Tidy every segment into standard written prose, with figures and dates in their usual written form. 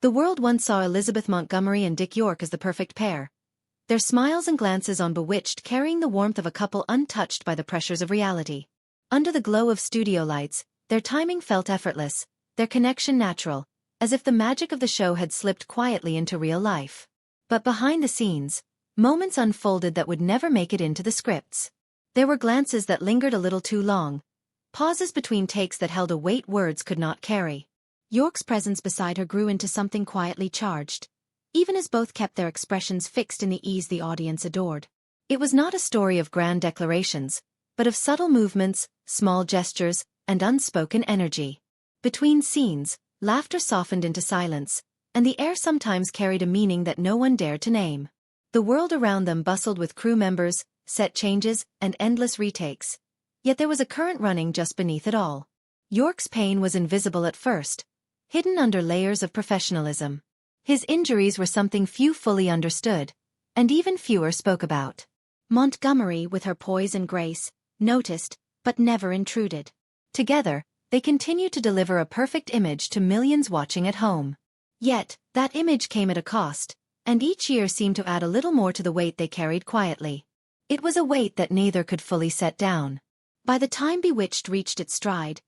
The world once saw Elizabeth Montgomery and Dick York as the perfect pair, their smiles and glances on Bewitched carrying the warmth of a couple untouched by the pressures of reality. Under the glow of studio lights, their timing felt effortless, their connection natural, as if the magic of the show had slipped quietly into real life. But behind the scenes, moments unfolded that would never make it into the scripts. There were glances that lingered a little too long, pauses between takes that held a weight words could not carry. York's presence beside her grew into something quietly charged, even as both kept their expressions fixed in the ease the audience adored. It was not a story of grand declarations, but of subtle movements, small gestures, and unspoken energy. Between scenes, laughter softened into silence, and the air sometimes carried a meaning that no one dared to name. The world around them bustled with crew members, set changes, and endless retakes. Yet there was a current running just beneath it all. York's pain was invisible at first, hidden under layers of professionalism. His injuries were something few fully understood, and even fewer spoke about. Montgomery, with her poise and grace, noticed, but never intruded. Together, they continued to deliver a perfect image to millions watching at home. Yet, that image came at a cost, and each year seemed to add a little more to the weight they carried quietly. It was a weight that neither could fully set down. By the time Bewitched reached its stride,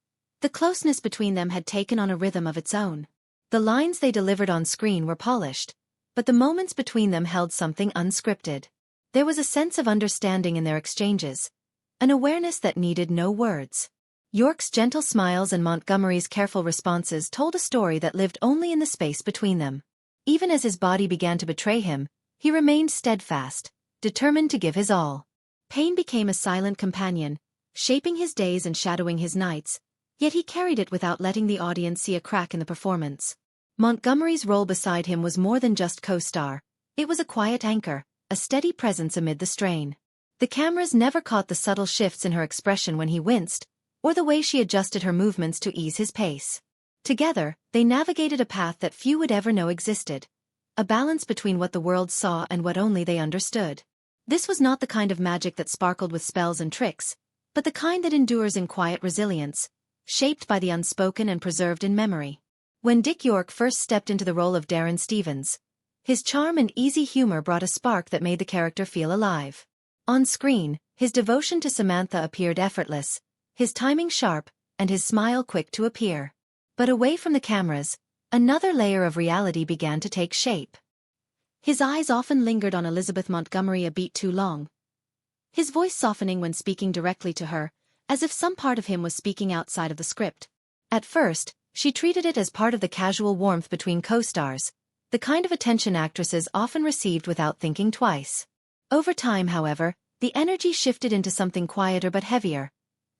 the closeness between them had taken on a rhythm of its own. The lines they delivered on screen were polished, but the moments between them held something unscripted. There was a sense of understanding in their exchanges, an awareness that needed no words. York's gentle smiles and Montgomery's careful responses told a story that lived only in the space between them. Even as his body began to betray him, he remained steadfast, determined to give his all. Pain became a silent companion, shaping his days and shadowing his nights, yet he carried it without letting the audience see a crack in the performance. Montgomery's role beside him was more than just co-star. It was a quiet anchor, a steady presence amid the strain. The cameras never caught the subtle shifts in her expression when he winced, or the way she adjusted her movements to ease his pace. Together, they navigated a path that few would ever know existed, a balance between what the world saw and what only they understood. This was not the kind of magic that sparkled with spells and tricks, but the kind that endures in quiet resilience, shaped by the unspoken and preserved in memory. When Dick York first stepped into the role of Darren Stevens, his charm and easy humor brought a spark that made the character feel alive. On screen, his devotion to Samantha appeared effortless, his timing sharp, and his smile quick to appear. But away from the cameras, another layer of reality began to take shape. His eyes often lingered on Elizabeth Montgomery a beat too long, his voice softening when speaking directly to her, as if some part of him was speaking outside of the script. At first, she treated it as part of the casual warmth between co-stars, the kind of attention actresses often received without thinking twice. Over time, however, the energy shifted into something quieter but heavier,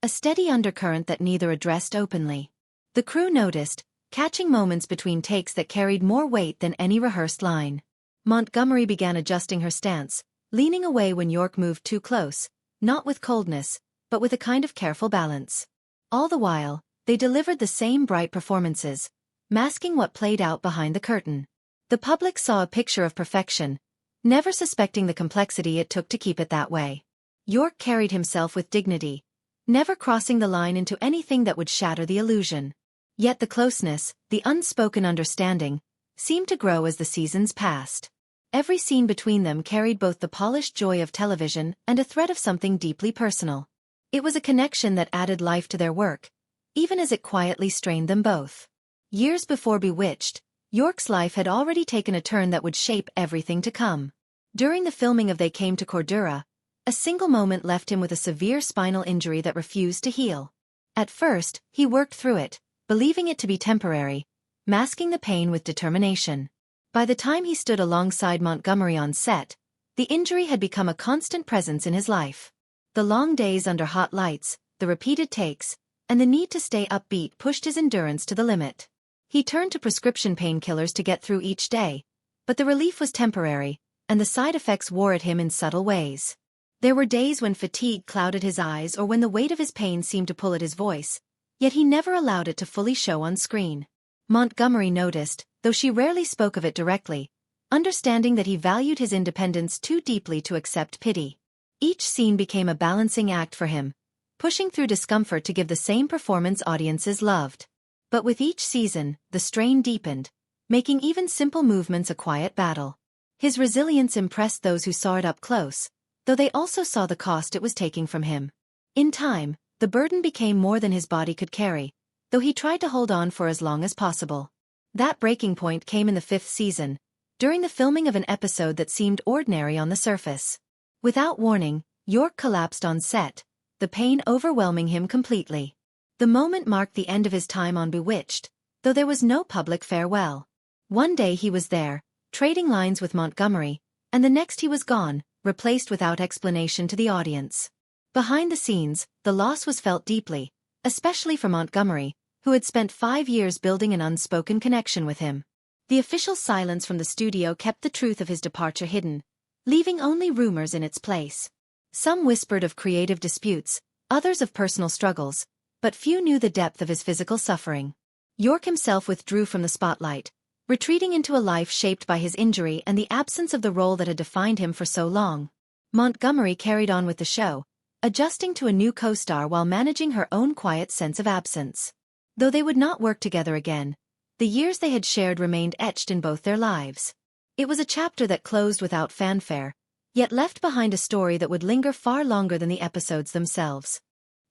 a steady undercurrent that neither addressed openly. The crew noticed, catching moments between takes that carried more weight than any rehearsed line. Montgomery began adjusting her stance, leaning away when York moved too close, not with coldness, but with a kind of careful balance. All the while, they delivered the same bright performances, masking what played out behind the curtain. The public saw a picture of perfection, never suspecting the complexity it took to keep it that way. York carried himself with dignity, never crossing the line into anything that would shatter the illusion. Yet the closeness, the unspoken understanding, seemed to grow as the seasons passed. Every scene between them carried both the polished joy of television and a thread of something deeply personal. It was a connection that added life to their work, even as it quietly strained them both. Years before Bewitched, York's life had already taken a turn that would shape everything to come. During the filming of They Came to Cordura, a single moment left him with a severe spinal injury that refused to heal. At first, he worked through it, believing it to be temporary, masking the pain with determination. By the time he stood alongside Montgomery on set, the injury had become a constant presence in his life. The long days under hot lights, the repeated takes, and the need to stay upbeat pushed his endurance to the limit. He turned to prescription painkillers to get through each day, but the relief was temporary, and the side effects wore at him in subtle ways. There were days when fatigue clouded his eyes or when the weight of his pain seemed to pull at his voice, yet he never allowed it to fully show on screen. Montgomery noticed, though she rarely spoke of it directly, understanding that he valued his independence too deeply to accept pity. Each scene became a balancing act for him, pushing through discomfort to give the same performance audiences loved. But with each season, the strain deepened, making even simple movements a quiet battle. His resilience impressed those who saw it up close, though they also saw the cost it was taking from him. In time, the burden became more than his body could carry, though he tried to hold on for as long as possible. That breaking point came in the 5th season, during the filming of an episode that seemed ordinary on the surface. Without warning, York collapsed on set, the pain overwhelming him completely. The moment marked the end of his time on Bewitched, though there was no public farewell. One day he was there, trading lines with Montgomery, and the next he was gone, replaced without explanation to the audience. Behind the scenes, the loss was felt deeply, especially for Montgomery, who had spent 5 years building an unspoken connection with him. The official silence from the studio kept the truth of his departure hidden, leaving only rumors in its place. Some whispered of creative disputes, others of personal struggles, but few knew the depth of his physical suffering. York himself withdrew from the spotlight, retreating into a life shaped by his injury and the absence of the role that had defined him for so long. Montgomery carried on with the show, adjusting to a new co-star while managing her own quiet sense of absence. Though they would not work together again, the years they had shared remained etched in both their lives. It was a chapter that closed without fanfare, yet left behind a story that would linger far longer than the episodes themselves.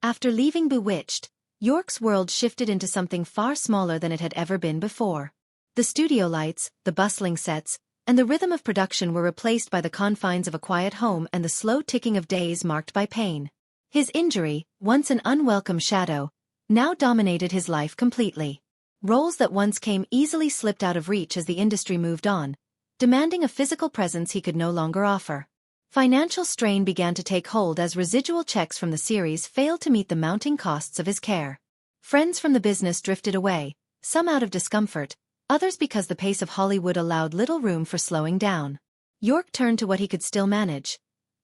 After leaving Bewitched, York's world shifted into something far smaller than it had ever been before. The studio lights, the bustling sets, and the rhythm of production were replaced by the confines of a quiet home and the slow ticking of days marked by pain. His injury, once an unwelcome shadow, now dominated his life completely. Roles that once came easily slipped out of reach as the industry moved on, demanding a physical presence he could no longer offer. Financial strain began to take hold as residual checks from the series failed to meet the mounting costs of his care. Friends from the business drifted away, some out of discomfort, others because the pace of Hollywood allowed little room for slowing down. York turned to what he could still manage.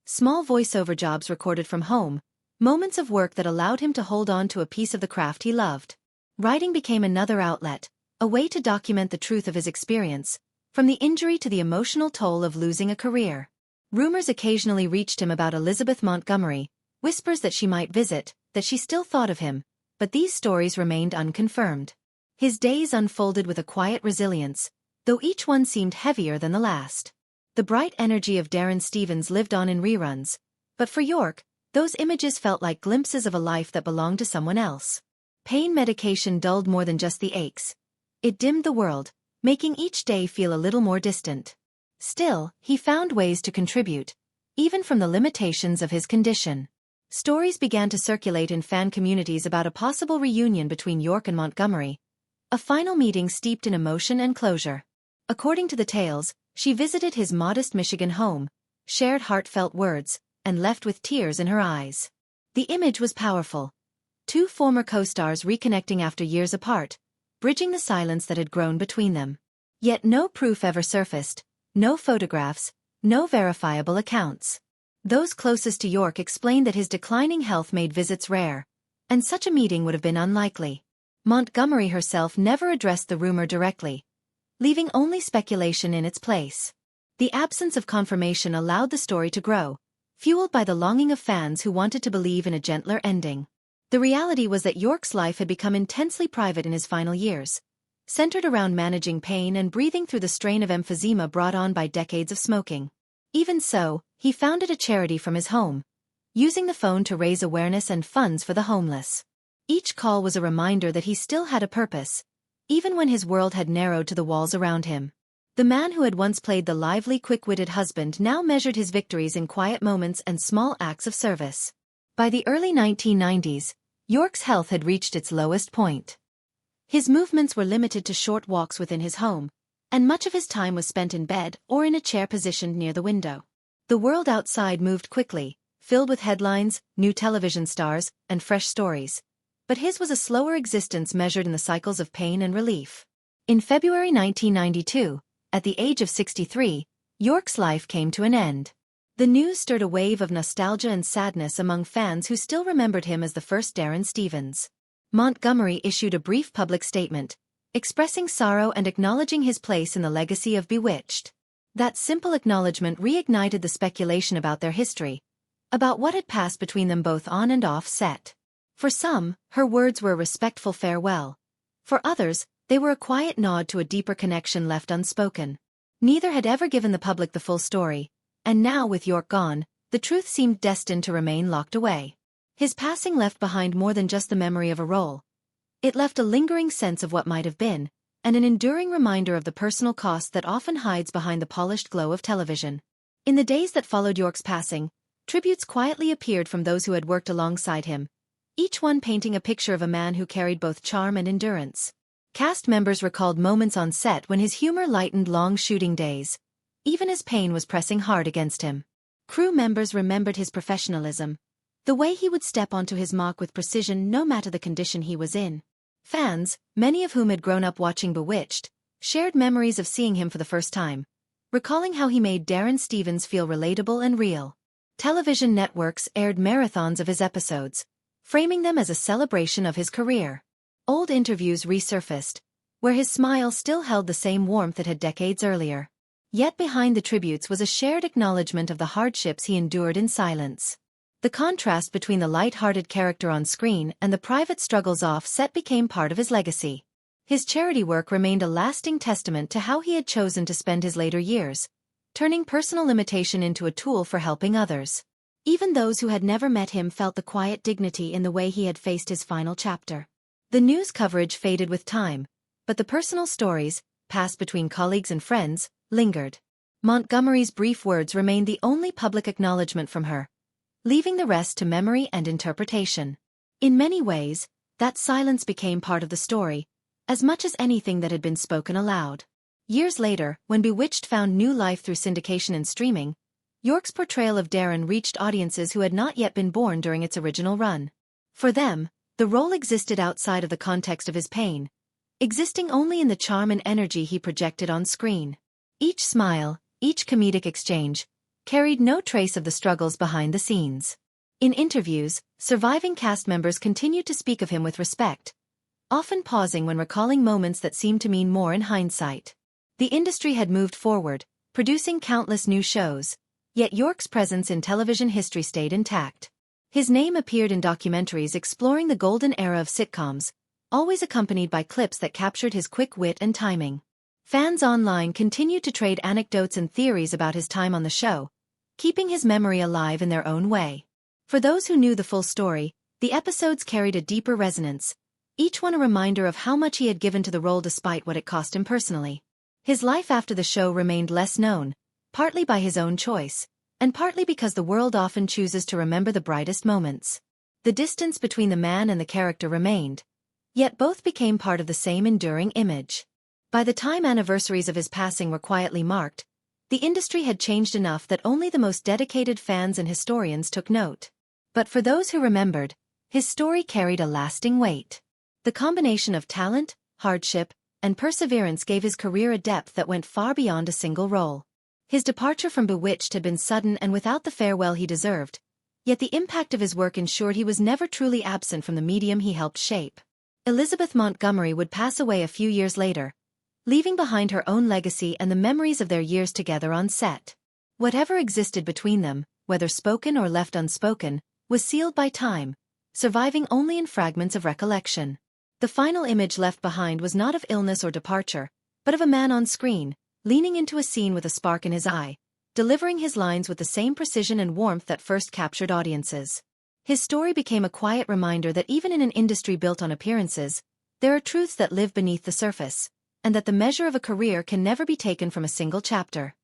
Small voiceover jobs recorded from home, moments of work that allowed him to hold on to a piece of the craft he loved. Writing became another outlet, a way to document the truth of his experience, from the injury to the emotional toll of losing a career. Rumors occasionally reached him about Elizabeth Montgomery, whispers that she might visit, that she still thought of him, but these stories remained unconfirmed. His days unfolded with a quiet resilience, though each one seemed heavier than the last. The bright energy of Darren Stevens lived on in reruns, but for York, those images felt like glimpses of a life that belonged to someone else. Pain medication dulled more than just the aches. It dimmed the world, making each day feel a little more distant. Still, he found ways to contribute, even from the limitations of his condition. Stories began to circulate in fan communities about a possible reunion between York and Montgomery, a final meeting steeped in emotion and closure. According to the tales, she visited his modest Michigan home, shared heartfelt words, and left with tears in her eyes. The image was powerful. Two former co-stars reconnecting after years apart, bridging the silence that had grown between them. Yet no proof ever surfaced, no photographs, no verifiable accounts. Those closest to York explained that his declining health made visits rare, and such a meeting would have been unlikely. Montgomery herself never addressed the rumor directly, leaving only speculation in its place. The absence of confirmation allowed the story to grow, fueled by the longing of fans who wanted to believe in a gentler ending. The reality was that York's life had become intensely private in his final years, centered around managing pain and breathing through the strain of emphysema brought on by decades of smoking. Even so, he founded a charity from his home, using the phone to raise awareness and funds for the homeless. Each call was a reminder that he still had a purpose, even when his world had narrowed to the walls around him. The man who had once played the lively, quick-witted husband now measured his victories in quiet moments and small acts of service. By the early 1990s, York's health had reached its lowest point. His movements were limited to short walks within his home, and much of his time was spent in bed or in a chair positioned near the window. The world outside moved quickly, filled with headlines, new television stars, and fresh stories. But his was a slower existence measured in the cycles of pain and relief. In February 1992, at the age of 63, York's life came to an end. The news stirred a wave of nostalgia and sadness among fans who still remembered him as the first Darren Stevens. Montgomery issued a brief public statement, expressing sorrow and acknowledging his place in the legacy of Bewitched. That simple acknowledgement reignited the speculation about their history, about what had passed between them both on and off set. For some, her words were a respectful farewell. For others, They were a quiet nod to a deeper connection left unspoken. Neither had ever given the public the full story, and now with York gone, the truth seemed destined to remain locked away. His passing left behind more than just the memory of a role. It left a lingering sense of what might have been, and an enduring reminder of the personal cost that often hides behind the polished glow of television. In the days that followed York's passing, tributes quietly appeared from those who had worked alongside him, each one painting a picture of a man who carried both charm and endurance. Cast members recalled moments on set when his humor lightened long shooting days, even as pain was pressing hard against him. Crew members remembered his professionalism, the way he would step onto his mark with precision no matter the condition he was in. Fans, many of whom had grown up watching Bewitched, shared memories of seeing him for the first time, recalling how he made Darren Stevens feel relatable and real. Television networks aired marathons of his episodes, framing them as a celebration of his career. Old interviews resurfaced, where his smile still held the same warmth it had decades earlier. Yet behind the tributes was a shared acknowledgement of the hardships he endured in silence. The contrast between the light-hearted character on screen and the private struggles off-set became part of his legacy. His charity work remained a lasting testament to how he had chosen to spend his later years, turning personal limitation into a tool for helping others. Even those who had never met him felt the quiet dignity in the way he had faced his final chapter. The news coverage faded with time, but the personal stories, passed between colleagues and friends, lingered. Montgomery's brief words remained the only public acknowledgement from her, leaving the rest to memory and interpretation. In many ways, that silence became part of the story, as much as anything that had been spoken aloud. Years later, when Bewitched found new life through syndication and streaming, York's portrayal of Darren reached audiences who had not yet been born during its original run. For them, the role existed outside of the context of his pain, existing only in the charm and energy he projected on screen. Each smile, each comedic exchange, carried no trace of the struggles behind the scenes. In interviews, surviving cast members continued to speak of him with respect, often pausing when recalling moments that seemed to mean more in hindsight. The industry had moved forward, producing countless new shows, yet York's presence in television history stayed intact. His name appeared in documentaries exploring the golden era of sitcoms, always accompanied by clips that captured his quick wit and timing. Fans online continued to trade anecdotes and theories about his time on the show, keeping his memory alive in their own way. For those who knew the full story, the episodes carried a deeper resonance, each one a reminder of how much he had given to the role despite what it cost him personally. His life after the show remained less known, partly by his own choice, and partly because the world often chooses to remember the brightest moments. The distance between the man and the character remained, yet both became part of the same enduring image. By the time anniversaries of his passing were quietly marked, the industry had changed enough that only the most dedicated fans and historians took note. But for those who remembered, his story carried a lasting weight. The combination of talent, hardship, and perseverance gave his career a depth that went far beyond a single role. His departure from Bewitched had been sudden and without the farewell he deserved, yet the impact of his work ensured he was never truly absent from the medium he helped shape. Elizabeth Montgomery would pass away a few years later, leaving behind her own legacy and the memories of their years together on set. Whatever existed between them, whether spoken or left unspoken, was sealed by time, surviving only in fragments of recollection. The final image left behind was not of illness or departure, but of a man on screen, leaning into a scene with a spark in his eye, delivering his lines with the same precision and warmth that first captured audiences. His story became a quiet reminder that even in an industry built on appearances, there are truths that live beneath the surface, and that the measure of a career can never be taken from a single chapter.